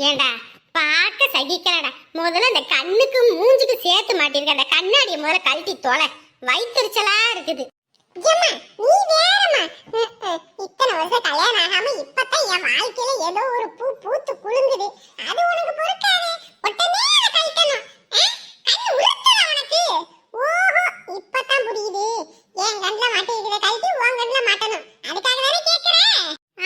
ஏண்டா பார்க்க சகிக்கலடா. முதல்ல இந்த கண்ணுக்கு மூஞ்சுக்கு சேர்த்து மாட்டிருக்கடா. கண்ணாடியை முதல்ல கழட்டி தொலை. வயிற்றுச்சலா இருக்குது. ஏம்மா நீ வேறம்மா. இத்தனை வருஷம் கல்யாணம் ஆகாம இப்பதான் என் வாழ்க்கையில ஏதோ ஒரு பூ பூத்து குலுங்குது. அது உனக்கு பொறுக்காது. உடனே அதை கழட்டணும். கண்ணு உறுத்துற உனக்கு. ஓஹோ இப்பதான் புரியுது. என் கண்ணுல மாட்டிருக்கிறத கழட்டி உன் கண்ணுல மாட்டணும். அதுக்காக தானே கேட்கிறேன்.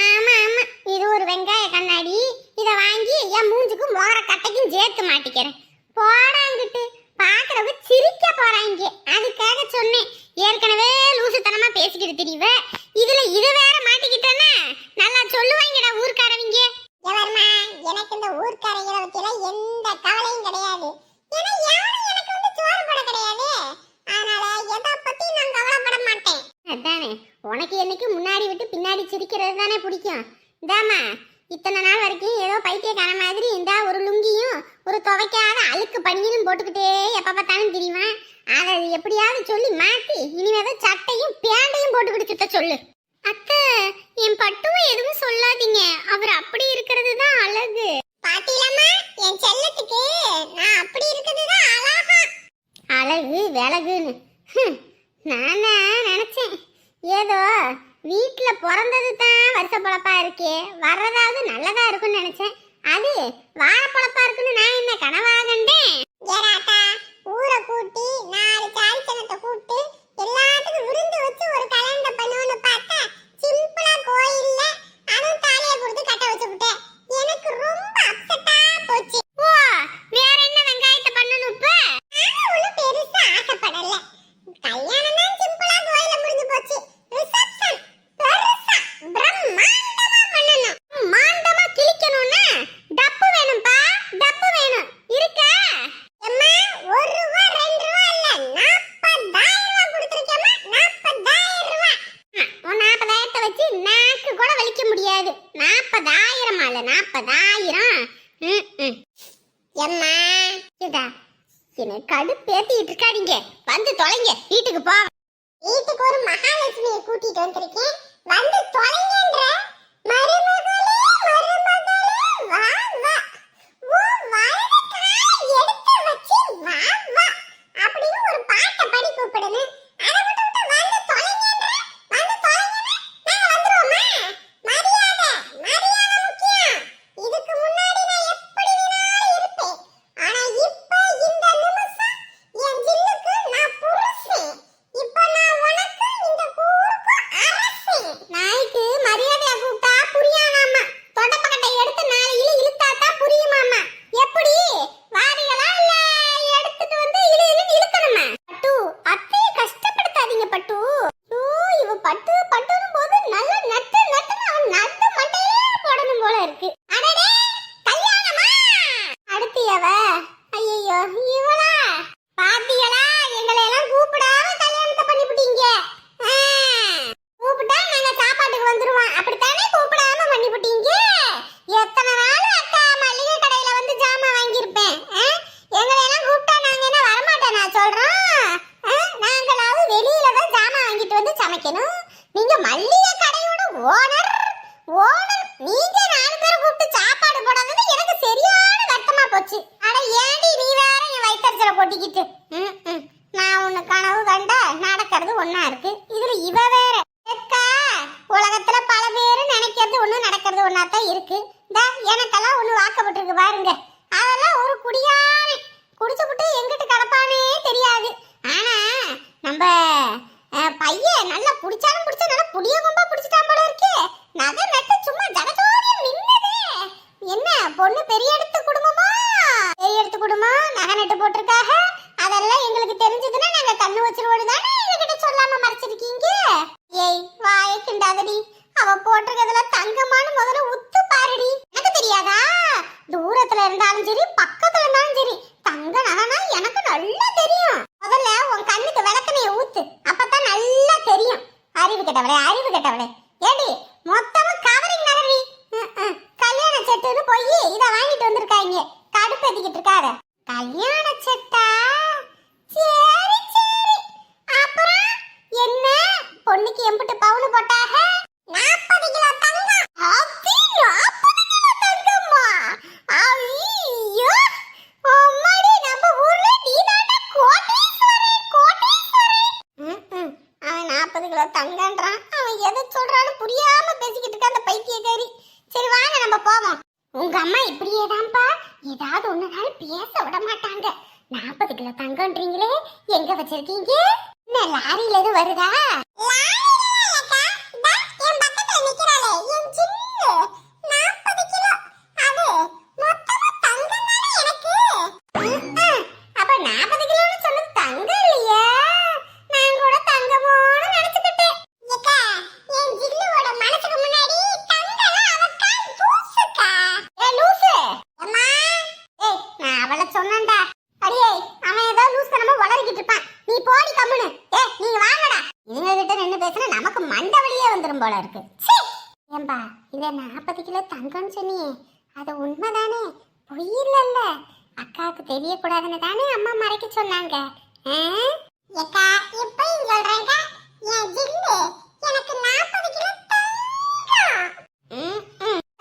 ஆமா ஆமா, இது ஒரு வெங்காய கண்ணாடி. இதை வாங்கி என் மூஞ்சுக்கும் மோர கட்டைக்கும் சேர்த்து மாட்டிக்கிறேன். போடாங்கிட்டு பாக்குறவங்க சிரிக்க போறாங்க. அதுக்காக சொன்னேன். ஏற்கனவே லூசுத்தனமா பேசிக்கிட்டு தெரியவ, இதுல இது வேற மாட்டிக்கிட்டேன்னா நல்லா சொல்லுவாங்கடா ஊர்க்காரவங்க. எவர்மா எனக்கு இந்த ஊர்க்காரங்களை பத்தியெல்லாம் எந்த கவலையும் கிடையாது. ஏன்னா யாரும் எனக்கு வந்து சோறு போட கிடையாது. அதனால எதை பத்தி நான் கவலைப்பட மாட்டேன். அதானே, உனக்கு என்னைக்கு முன்னாடி விட்டு பின்னாடி சிரிக்கிறது தானே பிடிக்கும். இதாமா இத்தனை நாள் வரைக்கும் ஏதோ பைத்தியக்கார மாதிரி இந்தா ஒரு லுங்கியும் ஒரு துவைக்காத அழுக்கு பனியும் போட்டுக்கிட்டே எப்ப பார்த்தாலும் தெரியுமா. அதை எப்படியாவது சொல்லி மாத்தி இனிமேதான் சட்டையும் பேண்டையும் போட்டுக்கிட்டு சுத்த சொல்லு. அத்தை, என் பட்டுவை எதுவும் சொல்லாதீங்க. அவர் அப்படி இருக்கிறது தான் அழகு. பாத்தீங்களா என் செல்லத்துக்கு நான் அப்படி இருக்கிறது தான் அழகா. அழகு விலகுன்னு நானா நினைச்சேன். ஏதோ வீட்டுல பிறந்தது தான் வருஷ பொழப்பா இருக்கே, வர்றதாவது நல்லதா இருக்குன்னு நினைச்சேன். அது வாழ பொழப்பா இருக்குன்னு நான் என்ன கனவா கண்டேன். ஏராட்டா ஊரை கூட்டி 4 சாரிச்சனத்தை கூப்பிட்டு எல்லாத்துக்கும் விருந்து வச்சு ஒரு கல்யாணம் பண்ணுவோன்னு பார்த்தா சிம்பிளா கோயில்ல அதுவும் தாலியை கொடுத்து கட்ட வச்சுக்கிட்டேன். எனக்கு ரொம்ப அப்செட்டா போச்சு. ஓ, வேற என்ன வெங்காயத்தை பண்ணணும் இப்ப? நான் ஒன்றும் பெருசா ஆசைப்படல. கல்யாணம் தான் சிம்பிளா கோயில்ல முடிஞ்சு போச்சு. ரிசப்ஷன் பெருசா பிரம்மாண்டமா பண்ணணும். மாண்டமா கிழிக்கணும்னா டப்பு வேணும்பா, டப்பு வேணும். இருக்கா? அம்மா 1 ரூபா 2 ரூபா இல்ல 40,000 ரூபா கொடுத்துருக்கேம்மா. 40,000 ரூபா. உன் 40,000 வச்சு நாக்கு கூட வலிக்க முடியாது. 40,000 அல்ல 40,000. எம்மா இதா என்ன கடுப்பேத்திட்டு இருக்காதீங்க. வந்து தொலைங்க, வீட்டுக்கு போ. வீட்டுக்கு ஒரு மகாலட்சுமியை கூட்டிட்டு வந்திருக்கேன். வந்து தொலைங்கன்ற மருமகளே மருமகளே வா வா. ஓ வலது கால் எடுத்து வச்சு வா வா அப்படின்னு ஒரு பாட்டை பாடி கூப்பிடுங்க. அதை விட்டு வந்து தொலைங்கன்ற வந்து தொலைங்கன்ற நாங்க வந்துருவோமா? மரியாதை மரியாதை முக்கியம். இதுக்கு முன்னாடி நான் எப்படி வேணாலும் இருப்பேன். ஆனா இப்ப இந்த நிமிஷம் என் ஜில்லுக்கு நான் புருஷன். இப்ப நான் உனக்கு இந்த ஊருக்கு அரசன். நாய்க்கு மரியாதையா கூப்பிட்டா புரியாதாமா. தொடப்பக்கட்டை எடுத்து 4 இழு இழுத்தாத்தா புரியுமாமா. எப்படி வாரிகளா இல்ல எடுத்துட்டு வந்து இழு இழுன்னு இழுக்கணுமா? பட்டு, அத்தையை கஷ்டப்படுத்தாதீங்க பட்டு. ஐயோ, இவ பட்டு பட்டுன்னு போது நல்ல நட்டு நட்டுன்னு அவன் நட்டு மண்டையே போடணும் போல இருக்கு. அடடே, கல்யாணமா? அடுத்தியவ ஐயோ இவளா? பாத்தியலா, எங்களை எல்லாம் கூப்பிடாம கல்யாணத்தை பண்ணிவிட்டீங்க. கூப்பிட்டா நாங்க சாப்பாட்டுக்கு வந்துருவோம். அப்படித்தானே கூப்பிடாம பண்ணிவிட்டீங்க. எத்தனை நாள் அக்கா மளிகை கடையில வந்து ஜாமான் வாங்கியிருப்பேன். எங்களை எல்லாம் கூப்பிட்டா நாங்க என்ன வரமாட்டோம் நான் சொல்றோம். நாங்களாவது வெளியில தான் ஜாமான் வாங்கிட்டு வந்து சமைக்கணும். நீங்க மளிகை கடையோட ஓனர் ஓனர் நீங்க 4 பேரை கூப்பிட்டு சாப்பாடு போடாதது எனக்கு சரியான வருத்தமா போச்சு. அட ஏண்டி நீ வேற என் வயித்தறிச்சல கொட்டிக்கிட்டு. நான் ஒண்ணு கனவு கண்டா நடக்கிறது ஒண்ணா இருக்கு. இதுல இவ வேற. அக்கா, உலகத்துல பல பேரு நினைக்கிறது ஒண்ணு நடக்கிறது ஒண்ணாத்தான் இருக்கு. எனக்கெல்லாம் ஒண்ணு வாக்கப்பட்டிருக்கு பாருங்க. அதெல்லாம் ஒரு குடியாரே குடிச்சுப்புட்டு எங்கிட்டு கிடப்பானே தெரியாது. ஆனா நம்ம பையன் நல்லா புடிச்சாலும் புடிச்சா நல்லா புடிய கும்பா புடிச்சிட்டான் போல இருக்கு. நகை நட்டு சும்மா ஜகஜோதியம் நின்னதே. என்ன பொண்ணு பெரிய இடத்து குடும்பமா? பெரிய இடத்து குடும்பம் நகை நட்டு போட்டிருக்காக. அதெல்லாம் எங்களுக்கு தெரிஞ்சதுன்னா நாங்க கண்ணு வச்சிருவோம் தானே எங்ககிட்ட சொல்லாம மறைச்சிருக்கீங்க. ஏய் வாயை கிண்டாதடி. அவ போட்டிருக்கிறதுல தங்கமான முதல்ல உத்து பாருடி. எனக்கு தெரியாதா? தூரத்துல இருந்தாலும் சரி பக்கத்துல இருந்தாலும் சரி தங்க நகைனா எனக்கு நல்லா தெரியும். முதல்ல உன் கண்ணுக்கு விளக்கணைய ஊத்து, அப்பதான் நல்லா தெரியும். அறிவு கெட்டவளே அறிவு கெட்டவளே. ஏடி மொத்தமும் கவரிங் நகரி. கல்யாண செட்டுன்னு போய் இதை வாங்கிட்டு வந்திருக்காங்க. கடுப்பேத்திக்கிட்டு இருக்காத. கல்யாண செட்டா? சரி சரி. அப்புறம் என்ன பொண்ணுக்கு எம்பிட்டு பவுனு போட்டாக? 40 கிலோ தங்கம். அப்படி 40 கிலோ தங்கம்மா? தான்ப்பா, ஏதாவது ஒண்ணு நாள் பேச விட மாட்டாங்க. 40 கிலோ தங்கம்ன்றீங்களே, எங்க வச்சிருக்கீங்க? என்ன லாரியில எதுவும் வருதா? அப்ப 40 கிலோன்னு சொன்னது தங்கம் இல்லையா? நான் கூட தங்கமோன்னு நினைச்சுக்கிட்டேன். லூசு, நான் அவளை சொன்னேன்டா. அடியே, அவன் ஏதோ லூஸ் தனமா வளரிக்கிட்டு இருப்பான். நீ போடி கம்முனு. நீங்க வாங்கடா. இவங்க கிட்ட நின்னு பேசினா நமக்கு மண்டை வலியே வந்துரும் போல இருக்கு. ஏம்பா, இத 40 கிலோ தங்கம்னு சொன்னியே, அது உண்மைதானே? பொய் இல்லல்ல? அக்காவுக்கு தெரியக்கூடாதுன்னு தானே அம்மா மறைக்க சொன்னாங்க. ஏக்கா இப்பயும் சொல்றேங்க, என் ஜில்லு எனக்கு 40 கிலோ தங்கம்.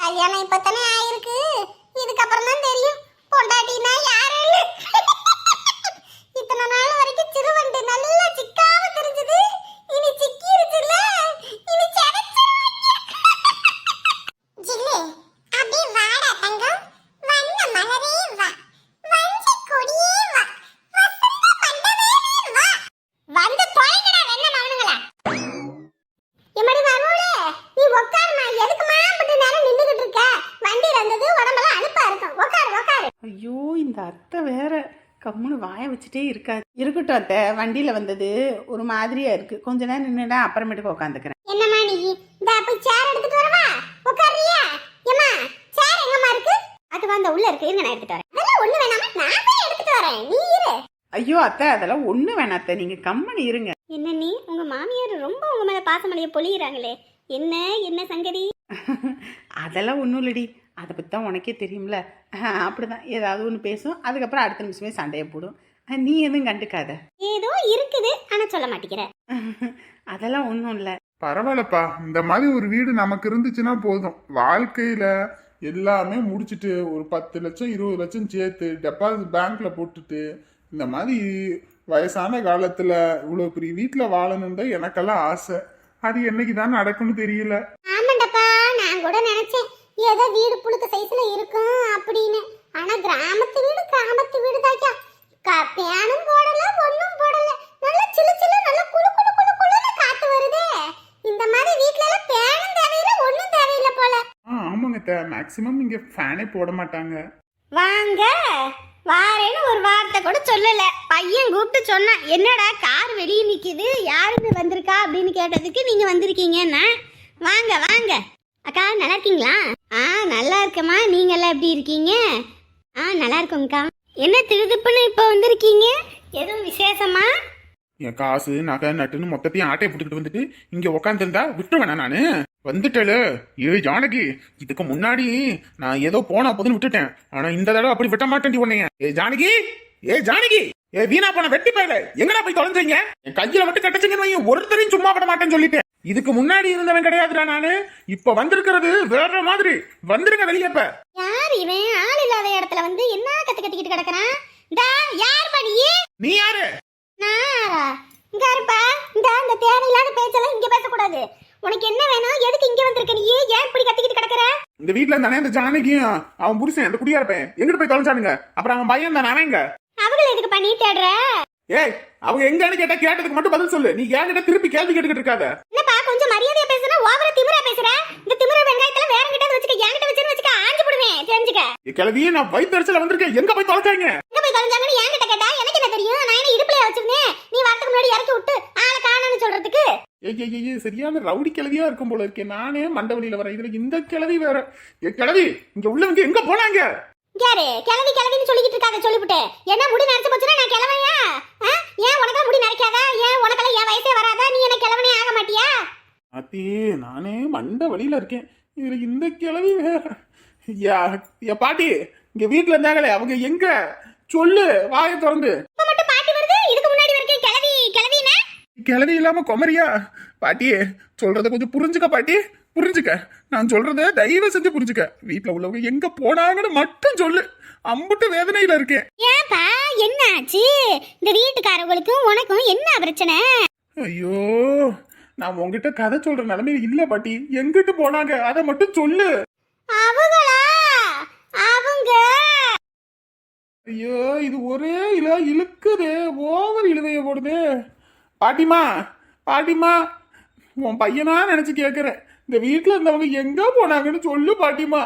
கல்யாணம் இப்பதானே ஆயிருக்கு, இதுக்கப்புறம் தான் தெரியும் பொண்டாட்டினா யாருன்னு. இத்தனை நாள் வரைக்கும் சிறுவண்டு நல்லா சிக்காம தெரிஞ்சது, இனி சிக்கிருச்சுல, இனி ஜில்லு அப்படியே வாடா தங்கம், வண்ண மலரே வா, வஞ்சி கொடியே வா, வசந்த மண்டபமே வா. வந்து தொலைங்கடா வெண்ண மவனுங்களா. எம்மடி மருமகளே, நீ உட்காருமா. எதுக்குமா அப்படி நேரம் நின்னுகிட்டு இருக்க? வண்டியில இருந்தது உடம்பெல்லாம் அலுப்பா இருக்கும். உட்காரு உட்காரு. ஐயோ, இந்த அத்தை வேற கம்முன்னு வாய வச்சுட்டே இருக்காது. இருக்கட்டும் அத்தை, வண்டியில வந்தது ஒரு மாதிரியா இருக்கு. கொஞ்ச நேரம் நின்னுடா, அப்புறமேட்டுக்கு உட்காந்துக்கிறேன். என்னம்மா நீ இந்த போய் சேர் எடுத்துட்டு வரவா? உட்காருறியா? ஏம்மா, சேர் எங்கம்மா இருக்கு? அது அந்த உள்ள இருக்கு, இருங்க நான் எடுத்துட்டு வரேன். அதெல்லாம் ஒண்ணு வேணாமா, நான் போய் எடுத்துட்டு வரேன், நீ இரு. ஐயோ அத்தை, அதெல்லாம் ஒண்ணு வேணாம் அத்தை, நீங்க கம்முன்னு இருங்க. என்ன நீ உங்க மாமியார் ரொம்ப உங்க மேல பாசமலைய பொழியிறாங்களே, என்ன என்ன சங்கதி? அதெல்லாம் ஒன்றும் இல்லடி, அதை பற்றி தான் உனக்கே தெரியும்ல. அப்படிதான் ஏதாவது ஒன்று பேசும், அதுக்கப்புறம் அடுத்த நிமிஷமே சண்டையை போடும். நீ எதுவும் கண்டுக்காத. ஏதோ இருக்குது ஆனா சொல்ல மாட்டேங்கிற. அதெல்லாம் ஒன்றும் இல்லை. பரவாயில்லப்பா, இந்த மாதிரி ஒரு வீடு நமக்கு இருந்துச்சுன்னா போதும். வாழ்க்கையில எல்லாமே முடிச்சுட்டு ஒரு 10 லட்சம் 20 லட்சம் சேர்த்து டெபாசிட் பேங்க்ல போட்டுட்டு இந்த மாதிரி வயசான காலத்துல இவ்வளவு பெரிய வீட்டுல வாழணும் தான் எனக்கெல்லாம் ஆசை. அது என்னைக்கு தான் நடக்கும்னு தெரியல. ஆமாண்டப்பா, நான் கூட நினைச்சேன் ஏதோ வீடு புழுக்க சைஸ்ல இருக்கும் அப்படின்னு. ஆனா கிராமத்து வீடு தாக்கா. பேனும் போடல, ஒண்ணும் போடல, நல்லா சிலு சிலு, நல்லா குளு குளு குளு குளுன்னு காத்து வருதே. இந்த மாதிரி வீட்ல எல்லாம் பேனும் தேவையில்லை, ஒண்ணும் தேவையில்லை போல. ஆமாங்க, மேக்சிமம் இங்க ஃபேனே போட மாட்டாங்க. வாங்க வாரேன்னு ஒரு வார்த்தை கூட சொல்லல. பையன் கூப்பிட்டு சொன்னான், என்னடா கார் வெளியே நிக்குது, யாருன்னு வந்திருக்கா அப்படின்னு கேட்டதுக்கு நீங்க வந்திருக்கீங்கன்னா. வாங்க வாங்க. அக்கா நல்லா இருக்கீங்களா? நல்லா இருக்கேம்மா, நீங்க எல்லாம் எப்படி இருக்கீங்க? நல்லா இருக்கோங்கக்கா. என்ன திருதுப்புன்னு இப்போ வந்திருக்கீங்க, எதுவும் விசேஷமா? என் காசு நகை நட்டுன்னு மொத்தத்தையும் ஆட்டையை போட்டுக்கிட்டு வந்துட்டு இங்க உக்காந்துருந்தா விட்டுருவேனா நானு? வந்துட்டல. ஜானகி, இதுக்கு முன்னாடி நான் ஏதோ போனா போதுன்னு விட்டுட்டேன். ஆனா இந்த தடவை அப்படி விட்ட மாட்டேன் உன்னைய. ஜானகி, ஜானகி, வீணா போன வெட்டி போயில எங்கடா போய் தொலைஞ்சீங்க? என் கையில மட்டும் கட்டச்சிங்கன்னு ஒருத்தரையும் சும்மா விட மாட்டேன்னு சொல்லிட்டேன். இதுக்கு முன்னாடி இருந்தவன் கிடையாதுடா நானு. இப்ப வந்திருக்கிறது வேற மாதிரி. வந்துருங்க வெளியப்ப. யார் இவன்? ஆள் இல்லாத இடத்துல வந்து என்ன கத்திக்கிட்டு கிடக்குறான்? யார் பண்ணி? நீ யாரு? நாரா? இங்க இருப்பா. இந்த தேவையில்லாத பேச்செல்லாம் இங்க பேசக்கூடாது. உனக்கு என்ன வேணும்? எதுக்கு இங்க வந்திருக்க நீ? ஏன் இப்படி கத்திக்கிட்டு கிடக்குற? இந்த வீட்டுல இருந்தானே இந்த ஜானகியும் அவன் புருஷன் அந்த குடியாரப்பேன் எங்கிட்டு போய் தொலைஞ்சானுங்க. அப்புறம் அவன் பையன் தானே அவன் எங்க? அவங்கள எதுக்கு பண்ணி தேடுற? ஏய், அவங்க எங்கன்னு கேட்டா கேட்டதுக்கு மட்டும் பதில் சொல்லு. நீ என்கிட்ட திருப்பி கேள்வி கேட்டுக்கிட்டு இருக்காத. என்னப்பா கொஞ்சம் மரியாதையா பேசுனா, ஓவரா திமிரா பேசுற. இந்த திமிர வெங்காயத்துல வேற கிட்ட வச்சுக்க, என்கிட்ட வச்சுக்க ஆஞ்சு போடுவேன், தெரிஞ்சுக்க. கிளவியே நான் வயிற்றுல வந்திருக்கேன். எங்க போய் தொலைச்சாங்க? எங்க போய் தொலைஞ்சாங்கன்னு என்கிட்ட கேட்டா எனக்கு என்ன தெரியும்? நான் என்ன இடுப்புல வச்சிருந்தேன், நீ வரதுக்கு முன்னாடி இறக்கி விட்டு ஆளை காணோன்னு சொல்றதுக்கு? ஏய், சரியான ரவுடி கிளவியா இருக்கும் போல இருக்கேன். நானே மண்டவழியில வரேன், இதுல இந்த கிளவி வேற. கிளவி, இங்க உள்ளவங்க எங்க போனாங்க? யாரு கிளவின்னு சொல்லிக்கிட்டு இருக்காத? சொல்லிவிட்டு என்ன முடி நரைச்சு போச்சுன்னா நான் கிளவையா? ஏன் உனக்கெல்லாம் முடி நரைக்காதா? ஏன் உனக்கெல்லாம் என் வயசே வராதா? நீ என்ன கிளவனே ஆக மாட்டியா? அத்தே, நானே மண்ட வழியில இருக்கேன், இதுல இந்த கிளவி வேற. யா பாட்டி, இங்க வீட்டுல இருந்தாங்களே அவங்க எங்க? சொல்லு, வாயை திறந்து. இப்ப மட்டும் பாட்டி வருது, இதுக்கு முன்னாடி வரைக்கும் கிளவினா கிளவி இல்லாம குமரியா? பாட்டியே, சொல்றத கொஞ்சம் புரிஞ்சுக்க பாட்டி, புரிஞ்சுக்க. நான் சொல்றத தயவு செஞ்சு புரிஞ்சுக்க. வீட்டுல உள்ளவங்க எங்க போனாங்கன்னு மட்டும் சொல்லு. அம்புட்டு வேதனையில இருக்கேன். ஏன்பா என்னாச்சு? இந்த வீட்டுக்காரங்களுக்கும் உனக்கும் என்ன பிரச்சனை? ஐயோ, நான் உங்ககிட்ட கதை சொல்ற நிலைமையில இல்ல பாட்டி. எங்கிட்டு போனாங்க அதை மட்டும் சொல்லு. அவங்களா? அவங்க ஐயோ இது ஒரே இழுக்குதே, ஓவர் இழுவைய போடுதே. பாட்டிமா பாட்டிமா, உன் பையனா நினைச்சு கேக்குறேன், இந்த வீட்டுல இருந்தவங்க எங்க போனாங்கன்னு சொல்லு பாட்டிமா.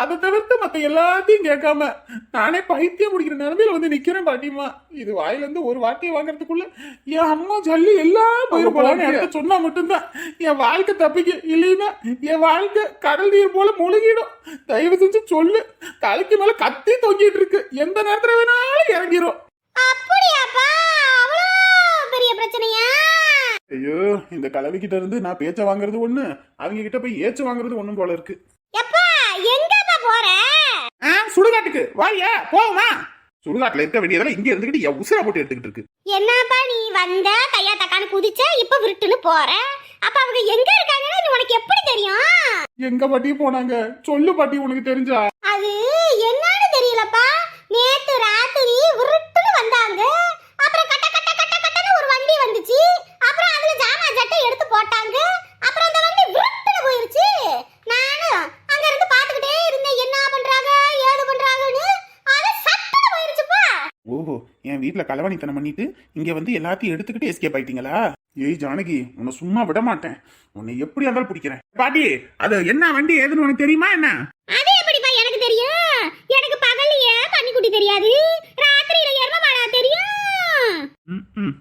அதை தவிர்த்து மத்த எல்லாத்தையும் கேட்காம நானே பைத்தியம் முடிக்கிற நிலைமையில வந்து நிக்கிறேன் பாட்டிமா. இது வாயில இருந்து ஒரு வார்த்தையை வாங்குறதுக்குள்ள என் அம்மா ஜல்லி எல்லாம் போயிருப்போம்னு எனக்கு சொன்னா மட்டும்தான் என் வாழ்க்கை தப்பிக்க, இல்லைன்னா என் வாழ்க்கை கடல் நீர் போல முழுகிடும். தயவு செஞ்சு சொல்லு. தலைக்கு மேல கத்தி தொங்கிட்டு இருக்கு, எந்த நேரத்துல வேணாலும் இறங்கிரும். அப்படியாப்பா, அவ்வளோ பெரிய பிரச்சனையா? ஐயோ, இந்த கலவிக்கிட்ட இருந்து நான் பேச்ச வாங்குறது ஒண்ணு, அவங்க கிட்ட போய் ஏச்சு வாங்குறது ஒண்ணும் போல இருக்கு. எப்பா எங்கப்பா போற? சுடுகாட்டுக்கு வாயா, போவா. சுடுகாட்டுல இருக்க வேண்டியதெல்லாம் இங்க இருந்துகிட்டு என் உசுரா போட்டு எடுத்துக்கிட்டு இருக்கு. என்னப்பா நீ வந்த கையா தக்கான்னு குதிச்ச, இப்ப விருட்டுன்னு போற? அப்ப அவங்க எங்க இருக்காங்கன்னு உனக்கு எப்படி தெரியும்? எங்க பாட்டி போனாங்க சொல்லு பாட்டி, உனக்கு தெரிஞ்சா? அது என்னன்னு தெரியலப்பா. நேத்து ராத்திரி விருட்டுன்னு வந்தாங்க. அப்புறம் கட்ட கட்ட கட்ட கட்டன்னு ஒரு வண்டி வந்துச்சு. அப்புறம் அதுல ஜாமான் ஜட்டை எடுத்து போட்டாங்க. அப்புறம் அந்த வண்டி விருட்டுன்னு போயிருச்சு. நானும் அங்க இருந்து பாத்துக்கிட்டே இருந்தேன், என்ன பண்றாங்க ஏது பண்றாங்கன்னு. அது சட்டுன்னு போயிருச்சுப்பா. ஓஹோ, என் வீட்டுல களவாணித்தனம் பண்ணிட்டு இங்க வந்து எல்லாத்தையும் எடுத்துக்கிட்டு எஸ்கேப் ஆயிட்டீங்களா? ஏய் ஜானகி, உன்னை சும்மா விட மாட்டேன், உன்னை எப்படி இருந்தாலும் பிடிக்கிறேன். பாட்டி, அது என்ன வண்டி ஏதுன்னு உனக்கு தெரியுமா என்ன? அது எப்படிப்பா எனக்கு தெரியும்? எனக்கு பகல்லையே பன்னிக்குட்டி தெரியாது, ராத்திரியில எருமமாடா தெரியும்.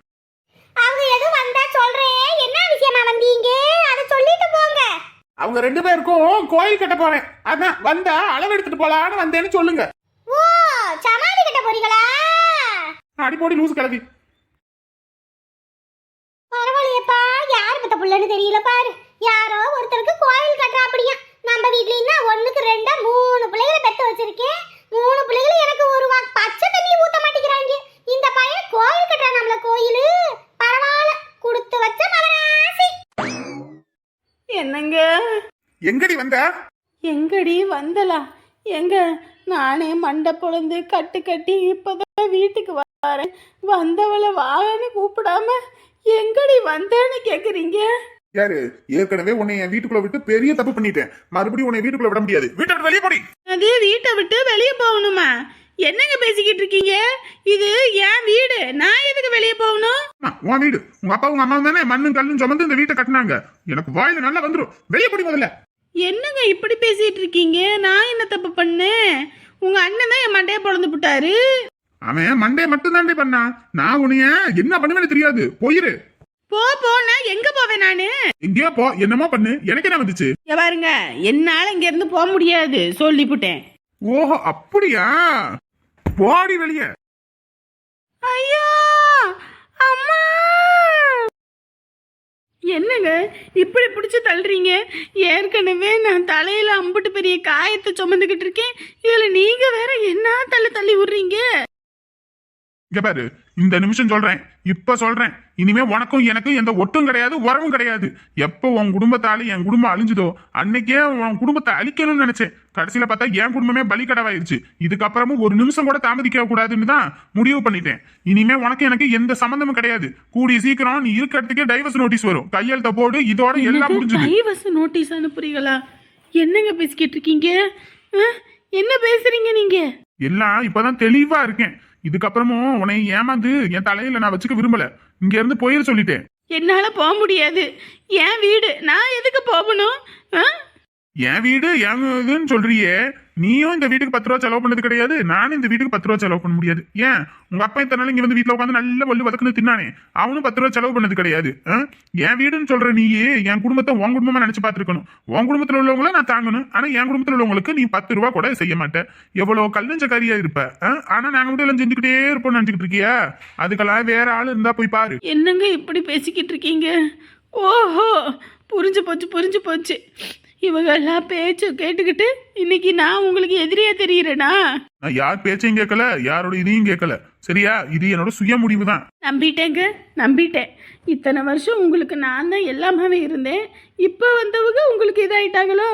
அவங்க எது வந்தா சொல்றேன், என்ன விஷயமா வந்தீங்க அதை சொல்லிட்டு போங்க. அவங்க 2 பேருக்கும் கோயில் கட்ட போறேன், அதான் வந்தா அளவு எடுத்துட்டு போலான்னு வந்தேன்னு சொல்லுங்க. ஓ, சமாதி கட்ட போறீங்களா? அடிப்போடி லூசு கிளவி. பரவாயில்லையப்பா, யார் பத்த புள்ளன்னு தெரியல பாரு. யாரோ ஒருத்தருக்கு கோயில் கட்டுறா அப்படியா. நம்ம வீட்லன்னா 1க்கு 2 3 பிள்ளைகளை பெத்து வச்சிருக்கேன். 3 பிள்ளைகளை எனக்கு ஒரு பச்சை தண்ணி ஊத்த மாட்டேங்கிறாங்க. இந்த பையன் கோயில் கட்டுறா நம்மள கோயிலு. பரவாயில்ல, கொடுத்து வச்ச மகராசி. என்னங்க எங்கடி வந்த? எங்கடி வந்தலா? எங்க நானே மண்டை பொழந்து கட்டு கட்டி இப்பதான் வீட்டுக்கு வரேன். வந்தவளை வான்னு கூப்பிடாம எங்கடி வந்தேன்னு கேக்குறீங்க? யாரு? ஏற்கனவே உன்னை என் வீட்டுக்குள்ள விட்டு பெரிய தப்பு பண்ணிட்டேன், மறுபடியும் உன்னை வீட்டுக்குள்ள விட முடியாது. வீட்டை விட்டு வெளியே போடி. அது வீட்டை விட்டு வெளியே போகணுமா? என்னங்க பேசிக்கிட்டு இருக்கீங்க? இது என் வீடு, நான் எதுக்கு வெளியே போகணும்? உன் வீடு, உங்க அப்பா உங்க அம்மா தானே மண்ணும் கல்லும் சுமந்து இந்த வீட்டை கட்டினாங்க. எனக்கு வாயில நல்லா வந்துரும், வெளியே போடி முதல்ல. என்னங்க இப்படி பேசிட்டு இருக்கீங்க? நான் என்ன தப்பு பண்ணேன்? உங்க அண்ணன் தான் என் மண்டையை பொழந்து விட்டாரு. அவன் மண்டையை மட்டும் தாண்டி பண்ணா, நான் உன்னைய என்ன பண்ணுவேன்னு தெரியாது. போயிரு. போனா எங்க போவேன் நானு? எங்கேயோ போ, என்னமோ பண்ணு, எனக்கு என்ன வந்துச்சு? பாருங்க, என்னால இங்க இருந்து போக முடியாது சொல்லிவிட்டேன். ஓஹோ, அப்படியா? போடி வெளியே. ஐயோ அம்மா, என்னங்க இப்படி பிடிச்சு தள்ளுறீங்க? ஏற்கனவே நான் தலையில அம்புட்டு பெரிய காயத்தை சுமந்துகிட்டு இருக்கேன், இதுல நீங்க வேற என்ன தள்ளி விடுறீங்க? இங்க பாரு, இந்த நிமிஷம் சொல்றேன், இப்ப சொல்றேன், இனிமே உனக்கும் எனக்கும் எந்த ஒட்டும் கிடையாது, உறவும் கிடையாது. எப்போ உன் குடும்பத்தால என் குடும்பம் அழிஞ்சுதோ அன்னைக்கே உன் குடும்பத்தை அழிக்கணும்னு நினைச்சேன். கடைசியில பார்த்தா என் குடும்பமே பலிக்கடவாயிருச்சு. இதுக்கப்புறமும் ஒரு நிமிஷம் கூட தாமதிக்க கூடாதுன்னு தான் முடிவு பண்ணிட்டேன். இனிமே உனக்கு எனக்கு எந்த சம்பந்தமும் கிடையாது. கூடிய சீக்கிரம் நீ இருக்க இடத்துக்கே டைவர்ஸ் நோட்டீஸ் வரும், கையெழுத்த போடு, இதோட எல்லாம் முடிஞ்சது. டைவர்ஸ் நோட்டீஸ் அனுப்புறீங்களா? என்னங்க பேசிக்கிட்டு இருக்கீங்க? என்ன பேசுறீங்க நீங்க? எல்லாம் இப்பதான் தெளிவா இருக்கேன். இதுக்கப்புறமும் உன்னை ஏமாந்து என் தலையில நான் வச்சுக்க விரும்பல. இங்க இருந்து போயிட சொல்லிட்டேன். என்னால போக முடியாது, என் வீடு, நான் எதுக்கு போகணும்? என் வீடு என் இதுன்னு சொல்றியே, நீயும் இந்த வீட்டுக்கு 10 ரூபா செலவு பண்ணது கிடையாது, நானும் இந்த வீட்டுக்கு 10 ரூபா செலவு பண்ண முடியாது. ஏன் உங்க அப்பா இத்தனை நாள் இங்க வந்து வீட்டுல உட்காந்து நல்ல வல்லு வதக்குன்னு தின்னானே, அவனும் 10 ரூபா செலவு பண்ணது கிடையாது. என் வீடுன்னு சொல்ற நீயே என் குடும்பத்தை உன் குடும்பமா நினைச்சு பாத்துருக்கணும். உன் குடும்பத்துல உள்ளவங்கள நான் தாங்கணும், ஆனா என் குடும்பத்துல உள்ளவங்களுக்கு நீ 10 ரூபா கூட செய்ய மாட்டேன். எவ்வளவு கல்லஞ்சக்காரியா இருப்ப. ஆனா நாங்க மட்டும் எல்லாம் செஞ்சுக்கிட்டே இருப்போம்னு நினைச்சுக்கிட்டு இருக்கியா? அதுக்கெல்லாம் வேற ஆளு இருந்தா போய் பாரு. என்னங்க இப்படி பேசிக்கிட்டு இருக்கீங்க? ஓஹோ, புரிஞ்சு போச்சு. இவங்க எல்லாம் பேச்சு கேட்டுக்கிட்டு இன்னைக்கு நான் உங்களுக்கு எதிரியா தெரியுறேனா? நான் யார் பேச்சையும் கேட்கல, யாரோட இதையும் கேட்கல. சரியா? இது என்னோட சுய முடிவு தான். நம்பிட்டேன். இத்தனை வருஷம் உங்களுக்கு நான் தான் எல்லாமே இருந்தேன். இப்ப வந்தவங்க உங்களுக்கு இதாயிட்டாங்களோ?